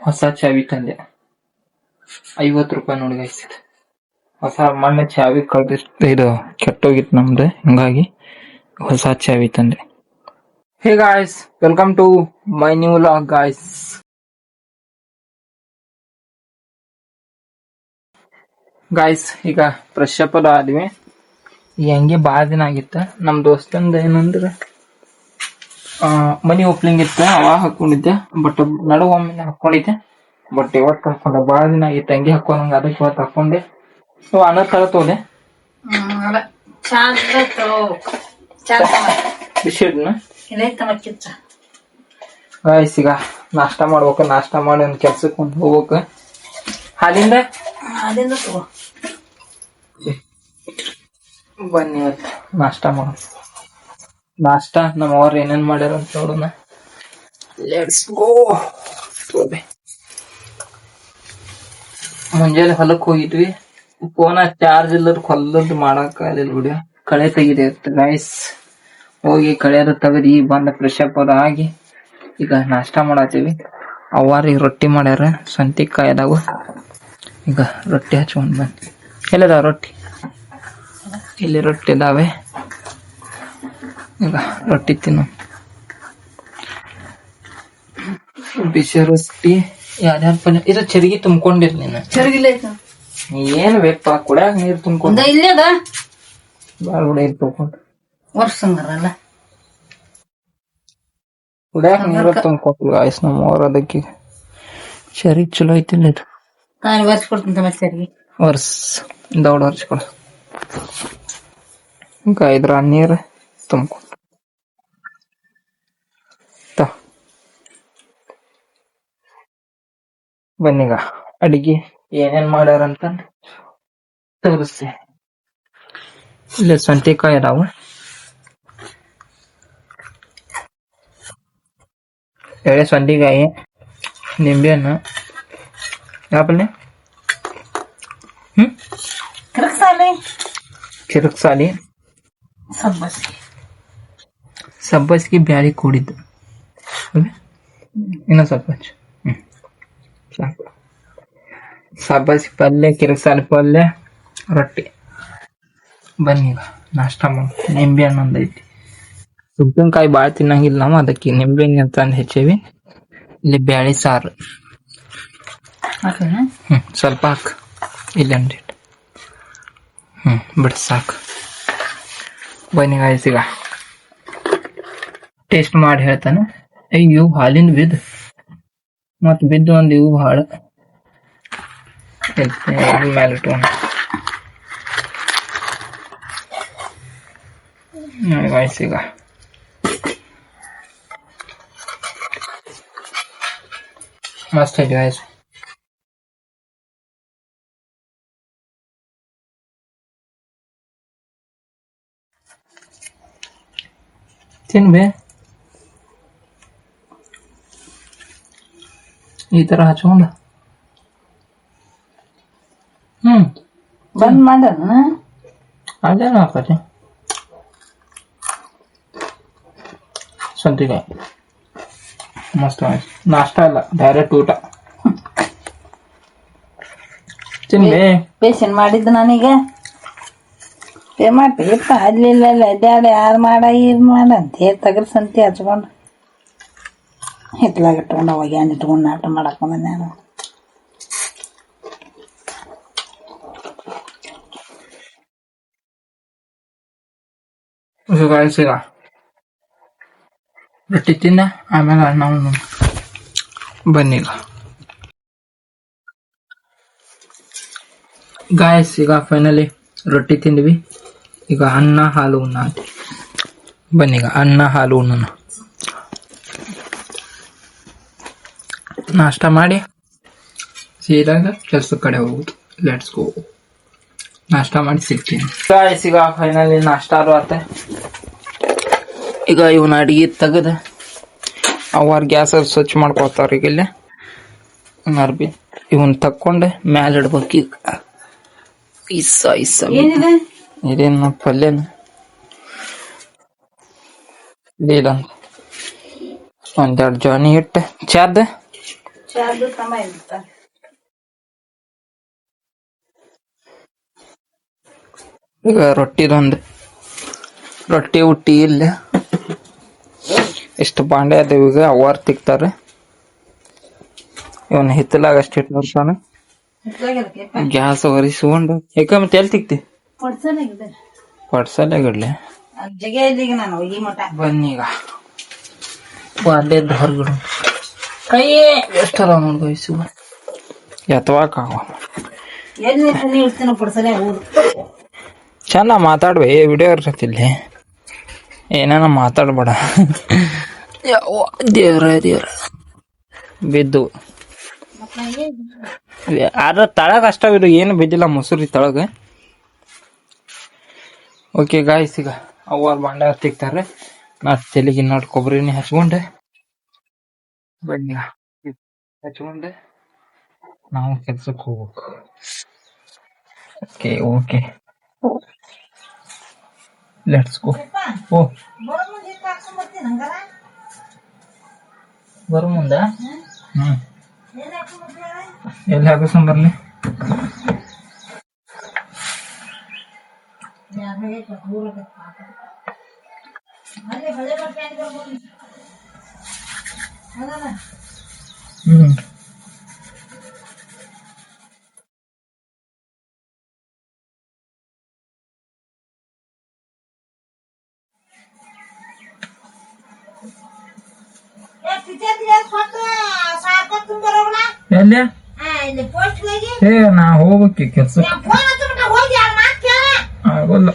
ಹೊಸ ಚಾವಿ ತಂದೆ. 50 ರೂಪಾಯಿ ನೋಡಿ ಗೈಸ್. ಹೊಸ ಮೊನ್ನೆ ಚಾವಿ ಕಳ್ದಿತ್ತು, ಇದು ಕೆಟ್ಟೋಗಿತ್ತು ನಮ್ದು, ಹಿಂಗಾಗಿ ಹೊಸ ಚಾವಿ ತಂದೆ. Hey guys, welcome to my new vlog guys. Guys ಈಗ ಫ್ರೆಶ್ ಅಪ್ ಆದ್ವಿ. ಹೆಂಗೆ ಬಾಳ ದಿನ ಆಗಿತ್ತ. ನಮ್ ದೋಸ್ತಂದ ಏನಂದ್ರ ಮನಿ ಓಪನಿಂಗ್ ಇತ್ತ, ಅವಾಗ ಹಾಕೊಂಡಿದ್ದೆ. ಬಟ್ ನಡುವೊಮ್ಮೆ ಹಾಕೊಂಡಿದ್ದೆ, ಬಟ್ ಇವತ್ತು ಹಾಕೊಂಡೆ. ಬಾಳ ದಿನ ಆಗಿತ್ತು ಹಂಗೆ ಹಾಕೊಂಡಂಗ, ಅದಕ್ಕೆ ಇವತ್ತು ಹಾಕೊಂಡೆ. ಸೊ ಅನ್ನ ತರತೋದೆ ಬಿಸಿಡ್ನ ಗಾಯ್ಸ್. ಈಗ ನಾಷ್ಟಾ ಮಾಡ್ಬೇಕು. ನಾಷ್ಟಾ ಮಾಡಿ ಒಂದ್ ಕೆಲ್ಸಕ್ಕೆ ಹೋಗ್ಬೇಕು. ಹಾಲಿಂದ ಬನ್ನಿ ಇವತ್ತು ನಾಷ್ಟಾ ಮಾಡೋಣ. ನಾಷ್ಟಾ ನಮ್ಮ ಅವ್ರ ಏನೇನ್ ಮಾಡ್ಯಾರ ಅಂತ ನೋಡೋಣ. Let's go. ಮುಂಜಾನೆ ಹೊಲಕ್ ಹೋಗಿದ್ವಿ. ಫೋನ್ ಚಾರ್ಜ್ ಇಲ್ಲದ ಹೊಲದ್ ಮಾಡಕ್ ಆಗಲಿಲ್ಲ. ವಿಡಿಯೋ ಕಳೆ ತೆಗಿದೆ ಗೈಸ್. ಹೋಗಿ ಕಳೆಯದ ತೆಗದಿ ಬಂದ ಫ್ರೆಶ್ ಅಪ್ ಆಗಿ ಈಗ ನಾಷ್ಟಾ ಮಾಡತ್ತೀವಿ. ಅವ್ವಾರ ರೊಟ್ಟಿ ಮಾಡ್ಯಾರ ಸಂತಿಕಾಯಿ ಅದಾವ. ಈಗ ರೊಟ್ಟಿ ಹಚ್ಕೊಂಡ್ ಬಂದ್ವಿ. ಎಲ್ಲದಾವ ರೊಟ್ಟಿ? ಇಲ್ಲಿ ರೊಟ್ಟಿ ಇದಾವೆ. ಈಗ ರೊಟ್ಟಿ ತಿನ್ನು. ಬಿಸಿ ರೊಟ್ಟಿ. ಯಾರ್ಯಾರ ಪಲ್ಯ ಇದು ಚರ್ಗಿ ತುಂಬ್ಕೊಂಡಿರ್ ನೀನು? ಚರ್ಗಿಲ್ಲ ಏನ್ ಬೇಕಪ್ಪ, ಕುಡ್ಯಾಕ ನೀರ್ ತುಂಬ್ಕೊಂಡ ಬಾಳ ನೀರ್ ತುಂಬ್ಕೊಂಡು ವರ್ಷಲ್ಲ ಕುಡ್ಯಾಕ ನೀರು ತುಂಬ್ಕೊಟ್ಲು ಗಾಯ್ಸ್ ನಮ್ಮ ಅವ್ರ. ಅದಕ್ಕೆ ಚರ್ಗಿ ಚಲೋ ಐತಿಲ್ಲ ಇದು. ವರ್ಷ ಕೊಡ್ತೀನಿ ಚರ್ಗಿ. ವರ್ಷ ದೌಡ್ ವರ್ಷ ಕೊಡ. ಈಗ ಇದ್ರ ನೀರ್ ತುಂಬ್ಕೊಂಡು ಬನ್ನಿಗ ಅಡಿಗೆ ಏನೇನ್ ಮಾಡ್ಯಾರಂತ ತೋರಿಸ್ತೆ. ಇಲ್ಲಿ ಸಂತಿಕಾಯಿ ಅದಾವ, ಎಳೆ ಸಂತಿಕಾಯಿ, ನಿಂಬೆಹಣ್ಣು, ಯಾಪಲ್ಲೆ ಕಿರಕ್ಸಾಲಿ, ಸಬ್ಬಸ್ಗಿ ಬ್ಯಾಳಿ ಕೂಡಿದ್ದು. ಇನ್ನ ಸ್ವಲ್ಪ ಸಾಕು. ಸಬ್ಬಸ್ಗಿ ಪಲ್ಯ, ಕಿರಕ್ಸಾಲಿ ಪಲ್ಯ, ರೊಟ್ಟಿ. ಬನ್ನಿ ನಾಷ್ಟಾ ಮಾಡಿ. ನಿಂಬೆ ಹಣ್ಣು ಒಂದೈತಿ. ಉಪ್ಪಿನಕಾಯಿ ಬಾಳ ತಿನ್ನಂಗಿಲ್ಲ ನಾವು, ಅದಕ್ಕೆ ನಿಂಬೆ ಹಣ್ಣು ಅಂತ ಹೆಚ್ಚೇವಿ. ಇಲ್ಲಿ ಬ್ಯಾಳಿ ಸಾರು ಸ್ವಲ್ಪ ಹಾಕ್. ಇಲ್ಲಿ ಅಂಡಿ ಬಿಡ ಸಾಕು. ಬನ್ನಿ ಗಾಯ್ಸ್ ಈಗ ಟೇಸ್ಟ್ ಮಾಡಿ ಹೇಳ್ತಾನೆ. ಇವು ಹಾಲಿಂದ ಬಿದ್ದು ಮತ್ ಬಿದ್ದು ಒಂದ್ ಇವು ಭಾಳ ಮೇಲೆ ಇಟ್ಕೊಂಡ ಗಾಯ್ಸ್. ಈಗ ಮಸ್ತ್ ಐತಿ ಗಾಯ್ಸ್. ತಿನ್ಬೇ ಈ ತರ ಹಚ್ಕೊಂಡ ಬಂದ್ ಮಾಡ ಅದೇನ ಹಾಕತಿ ಸಂತಿಕಾಯಿ. ಮಸ್ತ್ ನಾಷ್ಟಾ ಇಲ್ಲ, ಡೈರೆಕ್ಟ್ ಊಟ. ತಿನ್ಬೇ. ಪೇಷನ್ ಮಾಡಿದ್ದು ನನಗೆ ಪೇ ಮಾಡ್ತೀಪ್ಪ. ಅಲ್ಲಿಲ್ಲ ಅಡ್ಡಾಡಿ ಯಾರು ಮಾಡ ಇದು ಮಾಡ ಅಂತ ತಗರ ಸಂತಿ ಹಚ್ಕೊಂಡು ಹಿತ್ಲಾಗ ಇಟ್ಕೊಂಡು ಅವಾಗ ಏನ್ ಇಟ್ಕೊಂಡು ನಾಟ ಮಾಡಕ್ ಬಂದೆ ನಾನು. ಈಗ ರೊಟ್ಟಿ ತಿನ್ನ, ಆಮೇಲೆ ನಾವು ಬನ್ನಿಗ ಗಾಯ್ಸ್. ಈಗ ಫೈನಲಿ ರೊಟ್ಟಿ ತಿಂದ್ವಿ. ಈಗ ಅನ್ನ ಹಾಲು ಉಣ್ಣ. ಬನ್ನಿಗ ಅನ್ನ ಹಾಲು ಉಣ್ಣೋಣ. ನಾಷ್ಟಾ ಮಾಡಿ ಸೀದಾಗ ಕೆಲ್ಸದ ಕಡೆ ಹೋಗುದು. Let's go. ನಾಷ್ಟಾ ಮಾಡಿ ಸಿಗ್ತೀನಿ ಗಾಯ್ಸ್. ಈಗ ಫೈನಲಿ ನಾಷ್ಟಾ ಆತ. ಈಗ ಇವನ್ ಅಡಿಗೆ ತೆಗದ ಅವ್ರ ಗ್ಯಾಸ್ ಸ್ವಚ್ಛ ಮಾಡ್ಕೊತಾರ. ಈಗ ಇಲ್ಲೇ ಅರ್ಬಿ ಇವನ್ ತಕ್ಕೊಂಡೆ ಮ್ಯಾಲ ಇಡ್ಬೇಕು. ಈಗ ಇದೇನು ಪಲ್ಯನ ಇಲ್ಲ, ಒಂದೆರಡು ಜಾನಿ ಹಿಟ್ಟು ಚಾದ ಯಾರ್ದು ತಮ್ಮ ಇರ್ತ ಈಗ ರೊಟ್ಟಿ ಉಟ್ಟಿ ಇಲ್ಲ ಎಷ್ಟು ಬಾಂಡೆ ಅದ ಈಗ ಅವಾರ್ ತಿಕ್ತಾರೆ ಇವನ್ ಹಿತ್ತಲಾಗ ಅಷ್ಟು ಇಟ್ಟು ಬರ್ತಾನೆ ಗ್ಯಾಸ್ ಒರಿಸ್ಕೊಂಡು ಯಾಕ ಮತ್ತೆ ಎಲ್ಲಿ ತಿಕ್ತಿ ಪಡ್ಸಲ್ಲೇ ಗಡ್ಲೆ ಜಗೆ ಇಲ್ಲಿಗ ನಾನು ಹೋಗಿ ಮಠ ಬನ್ನೀಗ ಬಾಲ್ಯದ ಹೊರಗಡೆ ಕೈ ಎಷ್ಟರ ನೋಡ್ಕೊಯ್ಸು ಎತ್ತವಾಕಾವ ಎಲ್ಲಿ ಇರ್ತೀನ ಪಡ್ಸಲೆ ಊರು ಚಂದ ಮಾತಾಡ್ಬೇ ವಿಡಿಯೋ ಇರ್ತೈತಿಲ್ಲಿ ಏನೇನ ಮಾತಾಡ್ಬೇಡ ದೇವ್ರ ಬಿದ್ದು ಅದ್ರ ತಳಗ ಅಷ್ಟಾವಿರು ಏನು ಬಿದ್ದಿಲ್ಲ ಮೊಸರಿ ತಳಗ. ಓಕೆ ಗಾಯ್ಸ್ ಈಗ ಅವ್ವಾರ ಬಾಂಡೆ ತಿಕ್ತಾರೆ ನಾ ತೆಲಿಗೆ ನೋಡಿ ಕೊಬ್ಬರಿನೇ ಹಚ್ಕೊಂಡೆ ಬನ್ನಿ ಹಚ್ಕೊಂಡೆ ನಾವು ಕೆಲ್ಸಕ್ಕೆ ಹೋಗ್ಬೇಕು. Okay okay let's go. ಓ ಬರು ಮುಂದ ಎಲ್ಲಿ ಹಾಕಿಸ್ಕೊಂಡ್ ಬರ್ಲಿ ಎಲ್ಲಿ ಏ ನಾ ಹೋಗ್ಬೇಕಿ ಕೆಲ್ಸ ಆಗೋಲ್ಲ.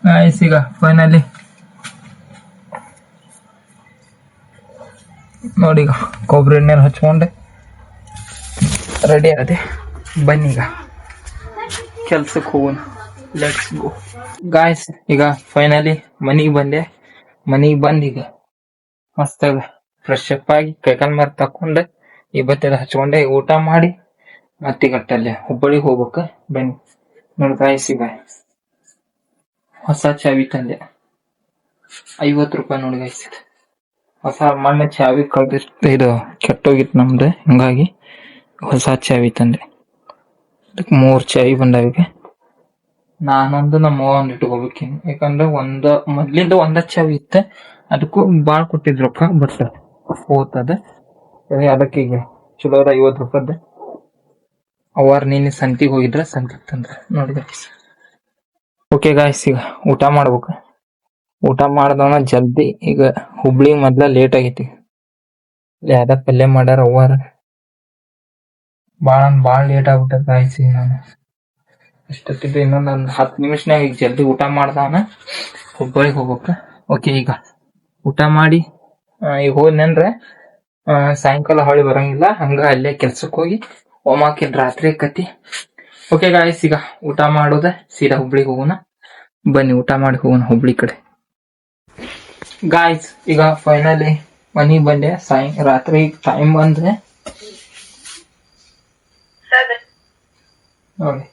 ಗಾಯ್ಸ್ ಈಗ ಫೈನಲಿ ನೋಡಿ ಈಗ ಕೊಬ್ಬರಿ ಎಣ್ಣೆ ಹಚ್ಕೊಂಡೆ ರೆಡಿ ಆದೆ. ಬನ್ನೀಗ ಕೆಲ್ಸಕ್ಕೆ ಹೋಗೋಣ. Let's go guys. ಈಗ ಫೈನಲಿ ಮನಿಗೆ ಬಂದೆ. ಮನಿಗೆ ಬಂದೀಗ ಮಸ್ತಾಗ ಫ್ರೆಶ್ ಅಪ್ ಆಗಿ ಕೈಕಾಲ್ ಮಾರ್ ತಕೊಂಡೆ ಈ ಬತ್ತೆಲ್ಲ ಹಚ್ಕೊಂಡೆ ಊಟ ಮಾಡಿ ಮತ್ತೀಗಟ್ಟಲ್ಲೇ ಹುಬ್ಬಳ್ಳಿಗೆ ಹೋಗ್ಬೇಕ. ಬನ್ನಿ ನೋಡಿ ಗಾಯ್ಸ್ ಈಗ ಹೊಸ ಚಾವಿ ತಂದೆ 50 ರೂಪಾಯಿ ನೋಡಿ ಗಾಯ್ಸ್. ಹೊಸ ಮೊನ್ನೆ ಚಾವಿ ಕಳ್ದಿಷ್ಟು ಇದು ಕೆಟ್ಟೋಗಿತ್ತು ನಮ್ದು, ಹಿಂಗಾಗಿ ಹೊಸ ಚಾವಿ ತಂದೆ. ಅದಕ್ಕೆ 3 ಚಾವಿ ಬಂದಾವೀಗ. ನಾನೊಂದು ನಮ್ಮ ಒಂದ್ ಇಟ್ಕೋಬೇಕಿನ್, ಯಾಕಂದ್ರೆ ಮೊದ್ಲಿಂದ ಒಂದ ಚಾವಿ ಇತ್ತ, ಅದಕ್ಕೂ ಬಾಳ್ ಕೊಟ್ಟಿದ್ ರೊಕ್ಕ ಬಟ್ ಹೋತದ. ಅದಕ್ಕೆ ಈಗ ಚಲೋ 50 ರೂಪಾಯ್ದ ಅವಾರ ನೀನ್ ಸಂತಿಗೆ ಹೋಗಿದ್ರ ಸಂತಿಗೆ ತಂದ್ರ ನೋಡಿ ಗಾಯ್ಸ್. ಓಕೆ ಗಾಯ್ಸ್ ಈಗ ಊಟ ಮಾಡ್ಬೇಕು. ಊಟ ಮಾಡ್ದವನ ಜಲ್ದಿ ಈಗ ಹುಬ್ಳಿ ಮೊದ್ಲ ಲೇಟ್ ಆಗೈತಿ. ಯಾವ್ದ ಪಲ್ಯ ಮಾಡ್ಯಾರ ಅವ್ವಾರ ಬಾಳ್ ಲೇಟ್ ಆಗ್ಬಿಟ್ಟ ಗಾಯ್ಸ್. ನಾನು ಅಷ್ಟೊತ್ತಿದ್ದು ಇನ್ನೊಂದ್ 10 ನಿಮಿಷನಾಗ ಈಗ ಜಲ್ದಿ ಊಟ ಮಾಡ್ದವನ ಹುಬ್ಬಳ್ಳಿಗೆ ಹೋಗ್ಬೇಕ. ಓಕೆ ಈಗ ಊಟ ಮಾಡಿ ಈಗ ಹೋದ್ನಂದ್ರೆ ಸಾಯಂಕಾಲ ಹೊಳಿ ಬರಂಗಿಲ್ಲ, ಹಂಗ ಅಲ್ಲೇ ಕೆಲ್ಸಕ್ಕೆ ಹೋಗಿ ಹೋಮಾಕಿನ್ ರಾತ್ರಿ ಕತಿ. ಓಕೆ ಗಾಯ್ಸ್ ಈಗ ಊಟ ಮಾಡೋದ ಸೀದಾ ಹುಬ್ಳಿಗೆ ಹೋಗೋಣ. ಬನ್ನಿ ಊಟ ಮಾಡಿ ಹೋಗೋಣ ಹುಬ್ಳಿ ಕಡೆ. ಗಾಯ್ಸ್ ಈಗ ಫೈನಲಿ ಮನಿಗ್ ಬಂದೆ. ರಾತ್ರಿ ಟೈಮ್ ಬಂದ್ರೆ ನೋಡಿ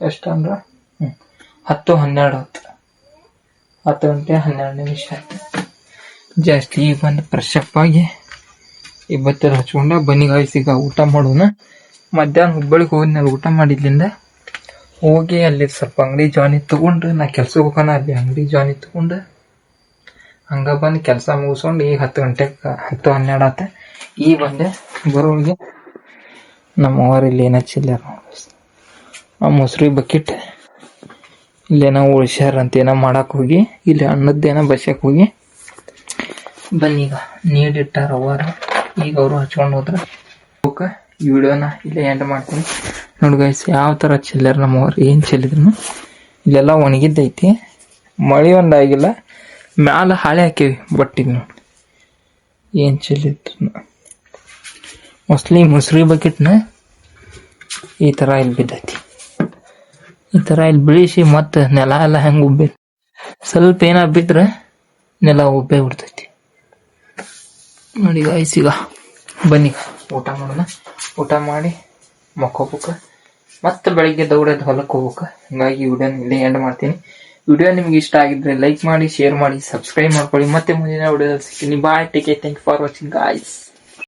ಎಷ್ಟಂದ್ರ 10-12 10 ಗಂಟೆ 12 ನಿಮಿಷ ಆಯ್ತು. ಜಾಸ್ತಿ ಈಗ ಬಂದು ಫ್ರೆಶ್ ಅಪ್ ಆಗಿ ಇವತ್ತೆಲ್ಲ ಹಚ್ಕೊಂಡ ಬನ್ನಿ ಗಾಯ್ಸ್ ಈಗ ಊಟ ಮಾಡೋಣ. ಮಧ್ಯಾಹ್ನ ಹುಬ್ಬಳ್ಳಿಗೆ ಹೋದ್ನಲ್ಲಿ ಊಟ ಮಾಡಿದ್ಲಿಂದ ಹೋಗಿ ಅಲ್ಲಿ ಸ್ವಲ್ಪ ಅಂಗಡಿ ಜಾನಿ ತಗೊಂಡು ನಾ ಕೆಲ್ಸಕ್ಕೆ ಹೋಗೋಣ. ಅಲ್ಲಿ ಅಂಗಡಿ ಜಾನಿ ತಗೊಂಡು ಹಂಗ ಬಂದು ಕೆಲಸ ಮುಗಿಸ್ಕೊಂಡು ಈಗ 10 ಗಂಟೆಗೆ 10-12 ಆತ. ಈಗ ಬಂದೆ ಬರೋಳಿಗೆ ನಮ್ಮ ಅವ್ರ ಇಲ್ಲಿ ಏನ ಚಿಲ್ಲಾರ ಮೊಸರು ಬಕೆಟ್ ಇಲ್ಲೇನೋ ಉಳ್ಸ್ಯಾರ ಅಂತ ಏನೋ ಮಾಡಕ್ ಹೋಗಿ ಇಲ್ಲಿ ಅನ್ನದ್ದೇನೋ ಬಸ್ಯಕ್ ಹೋಗಿ ಬನ್ನೀಗ ನೀಡಿಟ್ಟಾರ ಅವ್ವಾರ. ಈಗ ಅವರು ಹಚ್ಕೊಂಡು ಹೋದ್ರ ಈ ವಿಡಿಯೋನ ಇಲ್ಲೇ ಎಂಡ್ ಮಾಡ್ತೀನಿ. ನೋಡಿ ಗೈಸ್ ಯಾವ ತರ ಚೆಲ್ಲಾರ ನಮ್ಮವ್ರು, ಏನ್ ಚೆಲ್ಲಿದ್ರು ಇಲ್ಲೆಲ್ಲ ಒಣಗಿದ್ದೈತಿ, ಮಳಿ ಒಂದಾಗಿಲ್ಲ, ಮ್ಯಾಲ ಹಾಳೆ ಹಾಕಿವಿ ಬಟ್ಟಿದ್ ನೋಡಿ ಏನ್ ಚೆಲ್ಲಿದ್ರು. ಮೋಸ್ಟ್ಲಿ ಮೊಸರು ಬಕೆಟ್ನ ಈ ತರ ಇಲ್ಲಿ ಬಿದ್ದೈತಿ. ಈ ತರ ಇಲ್ಲಿ ಬಿಳಿಸಿ ಮತ್ತ ನೆಲ ಎಲ್ಲ ಹೆಂಗ್ ಉಬ್ಬಿ ಸ್ವಲ್ಪ ಏನ ಬಿಟ್ರೆ ನೆಲ ಉಬ್ಬೆ ಬಿಡ್ತೈತಿ ನೋಡಿ ಗಾಯ್ಸ್. ಈಗ ಬನ್ನಿ ಊಟ ಮಾಡೋಣ. ಊಟ ಮಾಡಿ ಮಕ್ಕೋಬೇಕು, ಮತ್ತೆ ಬೆಳಿಗ್ಗೆ ದೌಡದ್ ಹೊಲಕ್ಕೆ ಹೋಗ್ಬೇಕು. ಹಿಂಗಾಗಿ ವಿಡಿಯೋನ ಇಲ್ಲೇ ಎಂಡ್ ಮಾಡ್ತೀನಿ. ವಿಡಿಯೋ ನಿಮ್ಗೆ ಇಷ್ಟ ಆಗಿದ್ರೆ ಲೈಕ್ ಮಾಡಿ, ಶೇರ್ ಮಾಡಿ, ಸಬ್ಸ್ಕ್ರೈಬ್ ಮಾಡ್ಕೊಳ್ಳಿ. ಮತ್ತೆ ಮುಂದಿನ ವಿಡಿಯೋದಲ್ಲಿ ಸಿಗ್ತೀನಿ. Bye, take care, thank you for watching guys.